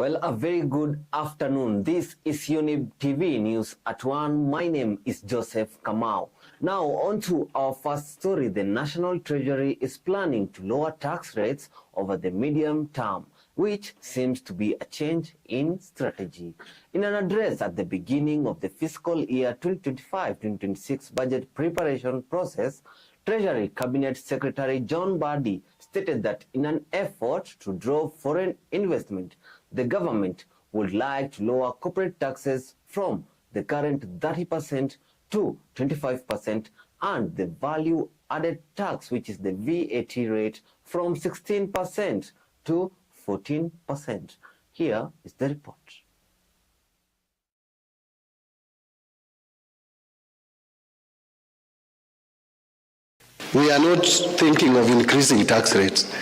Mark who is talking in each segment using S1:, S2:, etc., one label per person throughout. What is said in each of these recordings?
S1: Well, a very good afternoon. This is Younib TV News at 1. My name is Joseph Kamau. Now, on to our first story. The National Treasury is planning to lower tax rates over the medium term, which seems to be a change in strategy. In an address at the beginning of the fiscal year 2025-2026 budget preparation process, Treasury Cabinet Secretary John Badi stated that in an effort to draw foreign investment, the government would like to lower corporate taxes from the current 30% to 25% and the value-added tax, which is the VAT rate, from 16% to 14%. Here is the report.
S2: We are not thinking of increasing tax rates.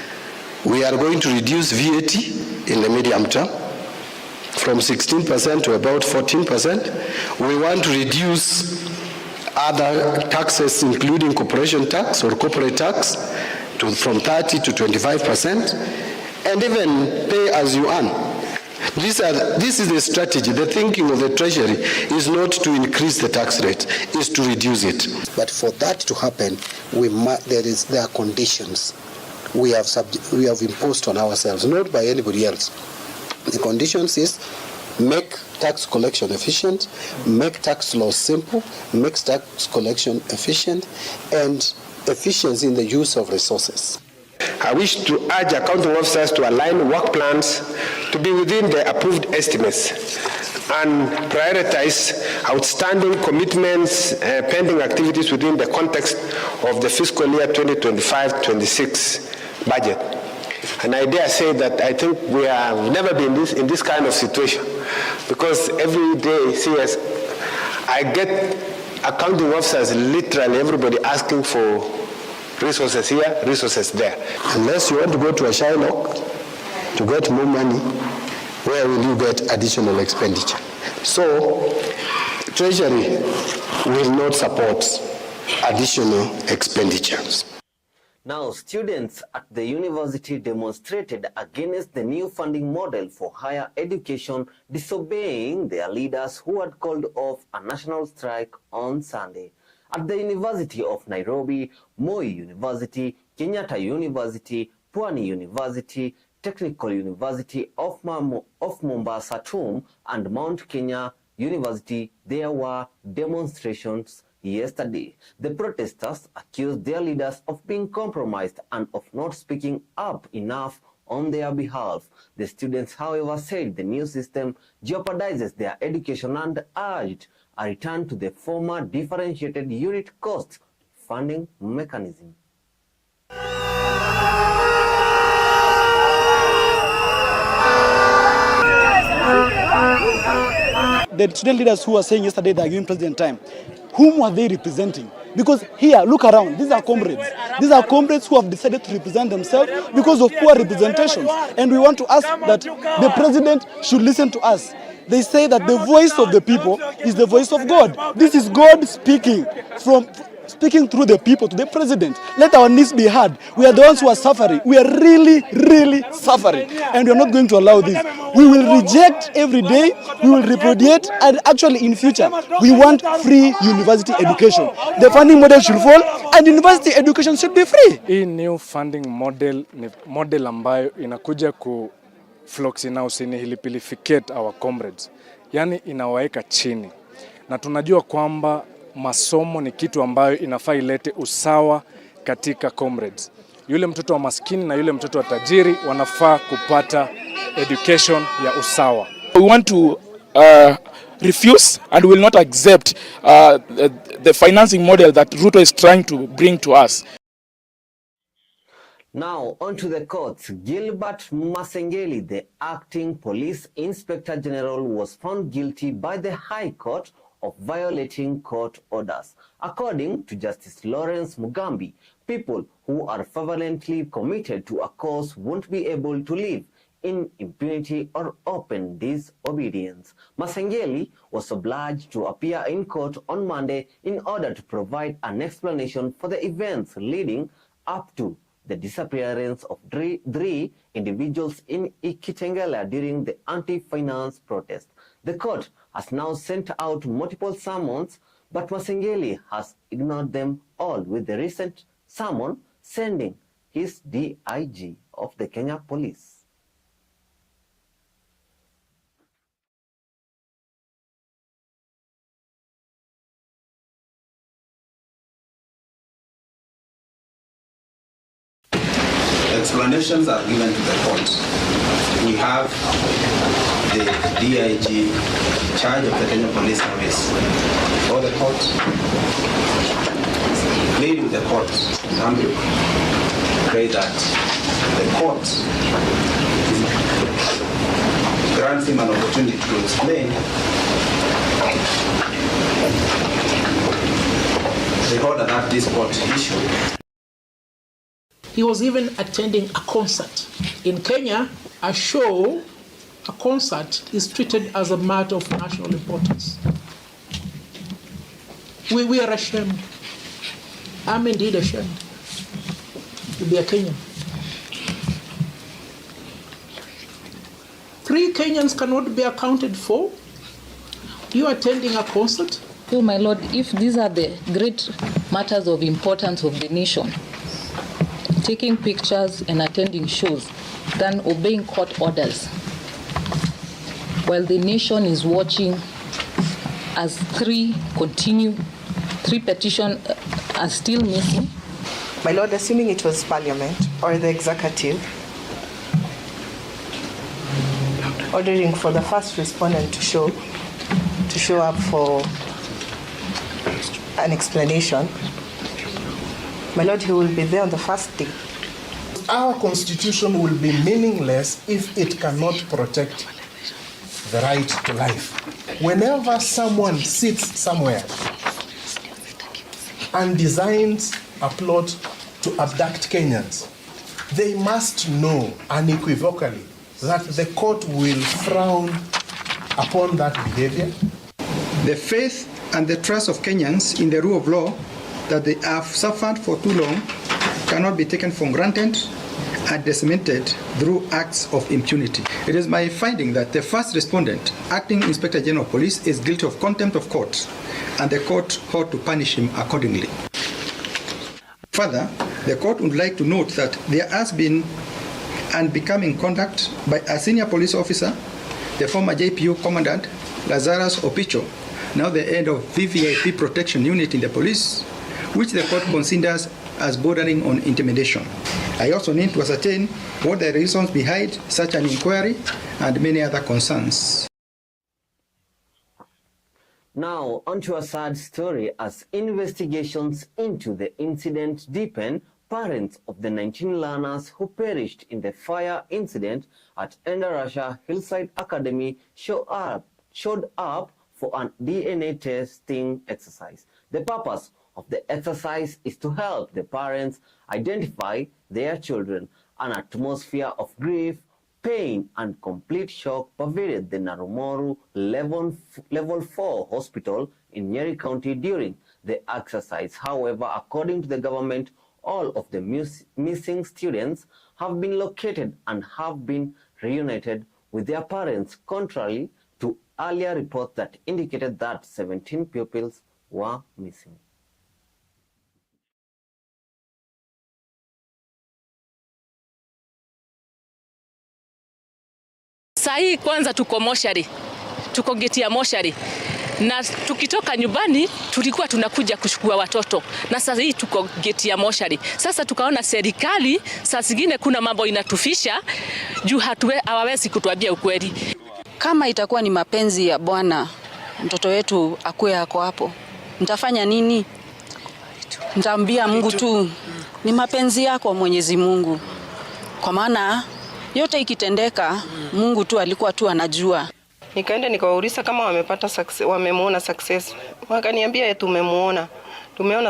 S2: We are going to reduce VAT in the medium term from 16% to about 14%. We want to reduce other taxes, including corporation tax or corporate tax, from 30 to 25%, and even pay as you earn. This is the strategy. The thinking of the Treasury is not to increase the tax rate, is to reduce it.
S3: But for that to happen, there are conditions we have imposed on ourselves, not by anybody else. The conditions is make tax collection efficient, make tax laws simple, make tax collection efficient, and efficiency in the use of resources.
S4: I wish to urge accounting officers to align work plans to be within the approved estimates and prioritize outstanding commitments, pending activities within the context of the fiscal year 2025-26 budget. And I dare say that I think we have never been in this kind of situation, because every day, CS, I get accounting officers, literally everybody asking for resources here, resources there.
S2: Unless you want to go to a Shylock to get more money, where will you get additional expenditure? So, Treasury will not support additional expenditures.
S1: Now, students at the university demonstrated against the new funding model for higher education, disobeying their leaders who had called off a national strike on Sunday. At the University of Nairobi, Moi University, Kenyatta University, Pwani University, Technical University of Mombasa, TUM, and Mount Kenya University, there were demonstrations yesterday. The protesters accused their leaders of being compromised and of not speaking up enough on their behalf. The students, however, said the new system jeopardizes their education and urged a return to the former differentiated unit cost funding mechanism.
S5: The student leaders who were saying yesterday they are giving president time, whom were they representing? Because here, look around, these are comrades. These are comrades who have decided to represent themselves because of poor representation. And we want to ask that the president should listen to us. They say that the voice of the people is the voice of God. This is God speaking through the people to the president. Let our needs be heard. We are the ones who are suffering. We are really, really suffering. And we are not going to allow this. We will reject every day. We will repudiate. And actually in future, we want free university education. The funding model should fall and university education should be free.
S6: Hii new funding model ni model ambayo inakuja ku floxinaus inihilipilificate our comrades. Yani inawaeka chini. Na tunajua kwamba masomo ni kitu ambayo inafaa ilete usawa katika comrades. Yule mtoto wa maskini na yule mtoto wa tajiri wanafaa kupata education ya usawa.
S7: We want to refuse and will not accept the financing model that Ruto is trying to bring to us.
S1: Now, on to the courts. Gilbert Masengeli, the acting police inspector general, was found guilty by the High Court of violating court orders. According to Justice Lawrence Mugambi, people who are fervently committed to a cause won't be able to live in impunity or open disobedience. Masengeli was obliged to appear in court on Monday in order to provide an explanation for the events leading up to the disappearance of three individuals in Kitengela during the anti-finance protest. The court has now sent out multiple summons, but Masengeli has ignored them all, with the recent summon sending his DIG of the Kenya Police.
S8: Explanations are given to the court. We have the DIG in charge of the Kenya Police Service for the court, plead with the court, humbly pray that the court grants him an opportunity to explain the order that this court issued.
S9: He was even attending a concert. In Kenya, a show, a concert, is treated as a matter of national importance. We are ashamed. I'm indeed ashamed to be a Kenyan. 3 Kenyans cannot be accounted for. You attending a concert?
S10: So, my Lord, if these are the great matters of importance of the nation, taking pictures and attending shows than obeying court orders, while the nation is watching as 3 petitions are still missing.
S11: My Lord, assuming it was Parliament or the executive ordering for the first respondent to show up for an explanation, my Lord, he will be there on the first day.
S12: Our constitution will be meaningless if it cannot protect the right to life. Whenever someone sits somewhere and designs a plot to abduct Kenyans, they must know unequivocally that the court will frown upon that behavior.
S13: The faith and the trust of Kenyans in the rule of law that they have suffered for too long cannot be taken for granted and decimated through acts of impunity. It is my finding that the first respondent, Acting Inspector General of Police, is guilty of contempt of court, and the court ought to punish him accordingly. Further, the court would like to note that there has been unbecoming conduct by a senior police officer, the former JPU Commandant Lazarus Opicho, now the head of VVIP Protection Unit in the police, which the court considers as bordering on intimidation. I also need to ascertain what the reasons behind such an inquiry and many other concerns.
S1: Now, onto a sad story. As investigations into the incident deepen, parents of the 19 learners who perished in the fire incident at Endarasha Hillside Academy showed up for a DNA testing exercise. The purpose of the exercise is to help the parents identify their children. An atmosphere of grief, pain, and complete shock pervaded the Narumoru Level 4 hospital in Nyeri County during the exercise. However, according to the government, all of the missing students have been located and have been reunited with their parents, contrary to earlier reports that indicated that 17 pupils were missing.
S14: Sahi kwanza tuko moshari, tuko geti ya moshari, na tukitoka nyumbani tulikuwa tunakuja kuchukua watoto, na sasa hii tuko geti ya moshari. Sasa tukaona serikali saa zingine kuna mambo inatufisha juu hawawezi kutuambia ukweli.
S10: Kama itakuwa ni mapenzi ya Bwana mtoto wetu akue ako hapo, nitafanya nini? Nitaambia Mungu tu ni mapenzi yako Mwenyezi Mungu, kwa maana yote ikitendeka Mungu tu alikuwa tu anajua.
S11: Nikaenda nikawauliza kama wamepata success, wamemuona success. Wakaniambia tumeona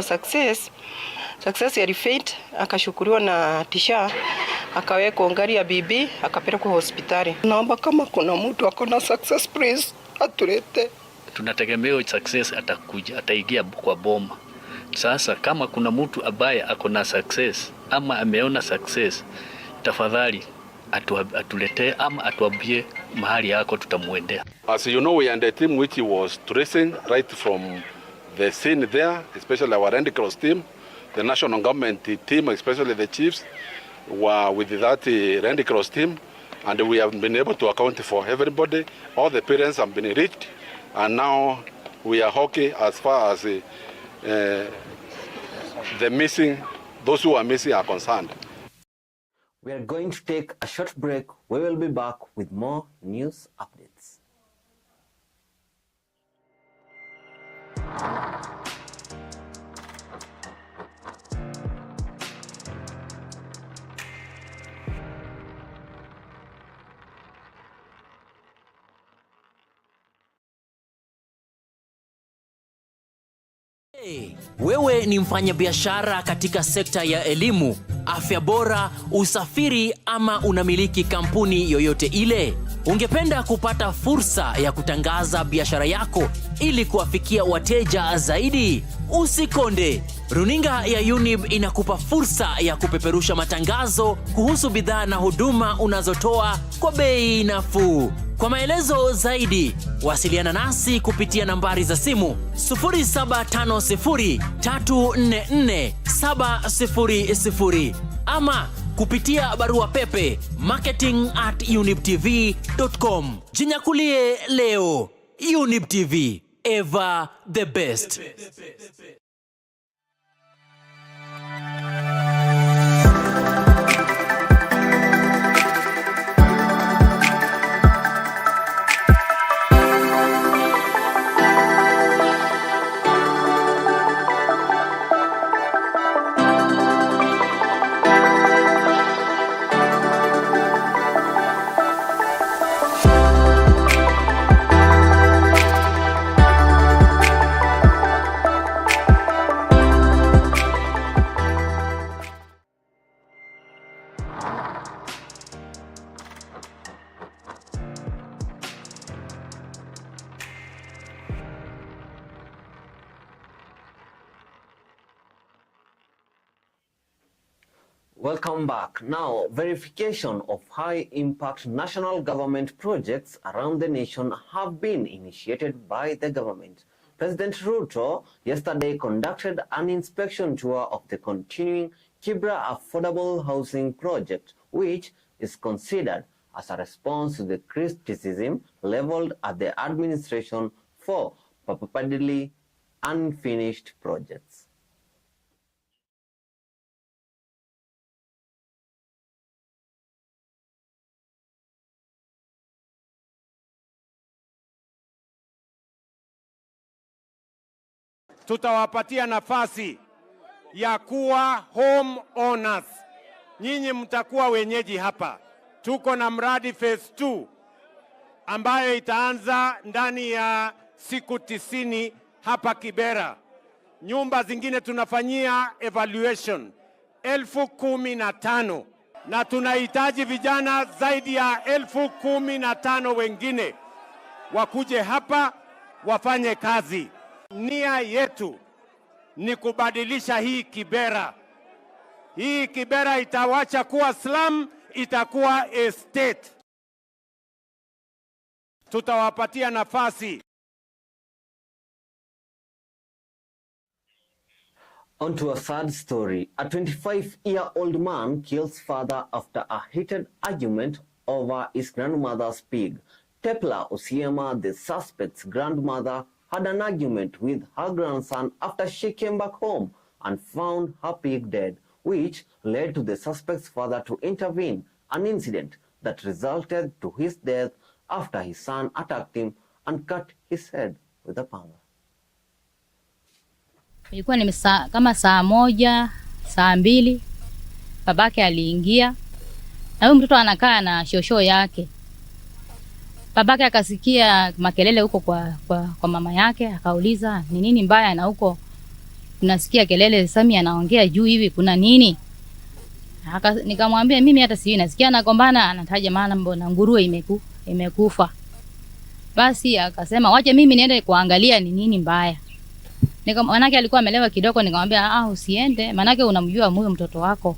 S11: success ya Rifate, akashukuriwa na Tisha, akawekwa ngari ya bibi, akapelekwa hospitali. Naomba kama kuna mtu akona success please atulete.
S15: Tunategemea success atakuja, ataingia kwa boma. Sasa kama kuna mtu ambaye ako na success ama ameona success, tafadhali atuletee ama atuambie mahali yako, tutamuendea.
S16: As you know, we are the team which was tracing right from the scene there, especially our Red Cross team, the national government team, especially the chiefs, were with that Red Cross team, and we have been able to account for everybody. All the parents have been reached, and now we are okay as far as the missing, those who are missing are concerned.
S1: We are going to take a short break. We will be back with more news updates.
S17: Wewe ni mfanyabiashara katika sekta ya elimu, afya bora, usafiri ama unamiliki kampuni yoyote ile? Ungependa kupata fursa ya kutangaza biashara yako ili kuwafikia wateja zaidi? Usikonde. Runinga ya Younib inakupa fursa ya kupeperusha matangazo kuhusu bidhaa na huduma unazotoa kwa bei nafuu. Kwa maelezo zaidi, wasiliana nasi kupitia nambari za simu 0750344700 ama kupitia barua pepe marketing@younibtv.com. Jinyakulie leo. Younib TV, ever the best.
S1: Welcome back. Now, verification of high-impact national government projects around the nation have been initiated by the government. President Ruto yesterday conducted an inspection tour of the continuing Kavira affordable housing project, which is considered as a response to the criticism leveled at the administration for purportedly unfinished projects.
S18: Tutawapatia nafasi ya kuwa home owners. Nyinyi mtakuwa wenyeji hapa. Tuko na mradi phase 2 ambayo itaanza ndani ya siku 90 hapa Kavira. Nyumba zingine tunafanyia evaluation 15,000 na tunahitaji vijana zaidi ya 15,000 wengine wakuje hapa wafanye kazi. Nia yetu ni kubadilisha hii Kavira. Hii Kavira itawacha kuwa slum, itakuwa estate. Tutawapatia nafasi.
S1: On to a sad story. A 25-year-old man kills father after a heated argument over his grandmother's pig. Tepla Osiema, the suspect's grandmother, had an argument with her grandson after she came back home and found her pig dead, which led to the suspect's father to intervene, an incident that resulted to his death after his son attacked him and cut his head with a panga.
S19: Ilikuwa ni kama saa 1, saa 2, babake aliingia na huyo mtoto anakaa na shosho yake. Babake akasikia makelele huko kwa mama yake, akauliza ni nini mbaya, na huko tunasikia kelele, Sami anaongea juu hivi, kuna nini? Nikamwambia mimi hata sijui, nasikia anagombana, anataja maana mbona nguruwe imekufa. Basi akasema wacha mimi niende kuangalia ni nini mbaya. Manake alikuwa amelewa kidogo, nikamwambia usiende, manake unamjua huyo mtoto wako.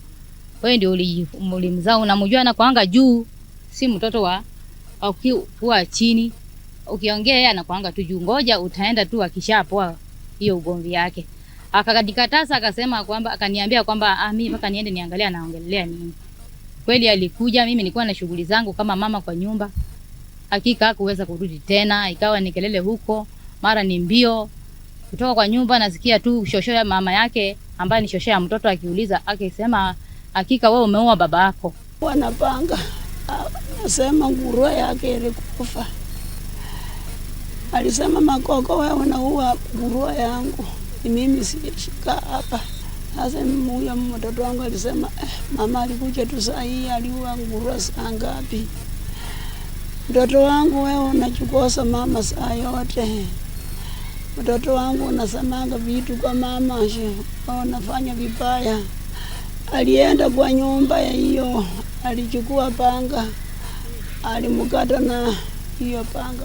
S19: Wewe ndio ulimzaa, unamjua na kuanga juu, si mtoto wa kuwa chini. Ukiongea yeye anakuanga tu juu, ngoja utaenda tu akishapoa hiyo ugomvi yake. Akakadikataza, akasema kwamba, akaniambia kwamba mimi mpaka niende niangalie anaongelea nini. Kweli alikuja, mimi nilikuwa na shughuli zangu kama mama kwa nyumba. Hakika hakuweza kurudi tena, ikawa ni kelele huko, mara ni mbio. Kutoka kwa nyumba nasikia tu shosho ya mama yake ambaye ni shosho ya mtoto akiuliza, akisema hakika wewe umeua baba yako.
S20: Wanapanga nasema nguruwe yake ilikufa. Alisema Makoko, wewe unaua nguruwe yangu, mimi sishika hapa. Sasa huyo mtoto wangu alisema mama alikuja tu saa hii, aliua nguruwe saa ngapi? Mtoto wangu, wewe unachukosa mama saa yote. Mtoto wangu unasamanga vitu kwa mama, wewe unafanya vibaya. Alienda kwa nyumba ya hiyo, alichukua panga, alimkata na hiyo panga.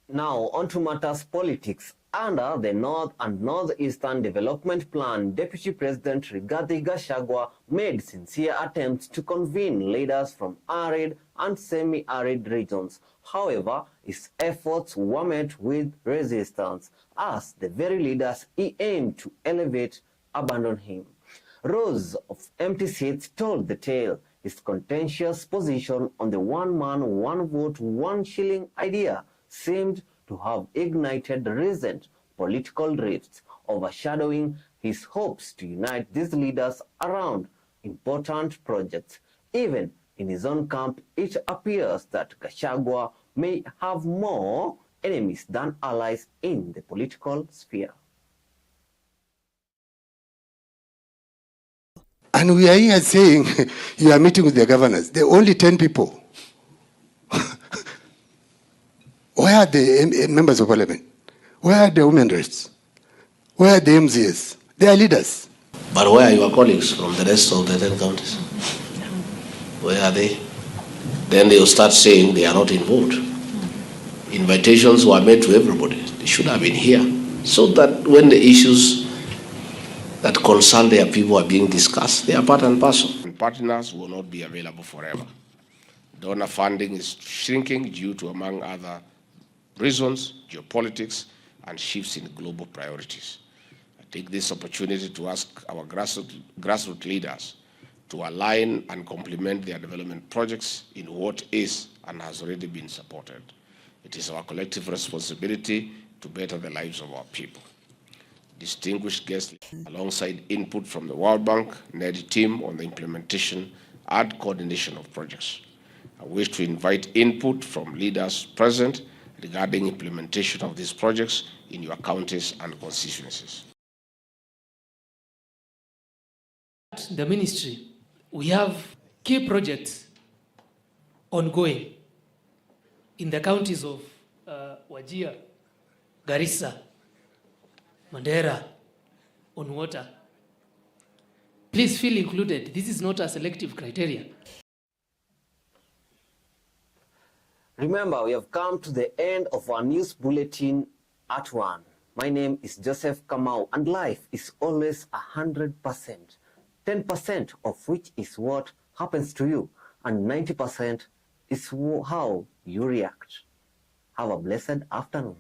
S1: Now, on to matters politics. Under the North and Northeastern Development Plan, Deputy President Rigathi Gachagua made sincere attempts to convene leaders from arid and semi-arid regions. However, his efforts were met with resistance, as the very leaders he aimed to elevate abandoned him. Rows of empty seats told the tale. His contentious position on the one-man, one-vote, one-shilling idea seemed to have ignited recent political rifts, overshadowing his hopes to unite these leaders around important projects. Even in his own camp, it appears that Gachagua may have more enemies than allies in the political sphere.
S2: And we are here saying, you are meeting with the governors. There are only 10 people. Where are the members of parliament? Where are the women rights? Where are the MCS? They are leaders.
S21: But where are your colleagues from the rest of the 10 counties? Where are they? Then they will start saying they are not involved. Invitations were made to everybody. They should have been here. So that when the issues that concern their people are being discussed, they are part and parcel.
S22: Partners will not be available forever. Donor funding is shrinking due to, among other reasons, geopolitics and shifts in global priorities. I take this opportunity to ask our grassroots leaders to align and complement their development projects in what is and has already been supported. It is our collective responsibility to better the lives of our people. Distinguished guests, alongside input from the World Bank, NED team on the implementation and coordination of projects. I wish to invite input from leaders present regarding implementation of these projects in your counties and constituencies.
S23: The ministry, we have key projects ongoing in the counties of Wachera, Garissa, Mandera, on water. Please feel included. This is not a selective criteria.
S1: Remember, we have come to the end of our news bulletin at 1. My name is Joseph Kamau, and life is always 100%. 10% of which is what happens to you, and 90% is how you react. Have a blessed afternoon.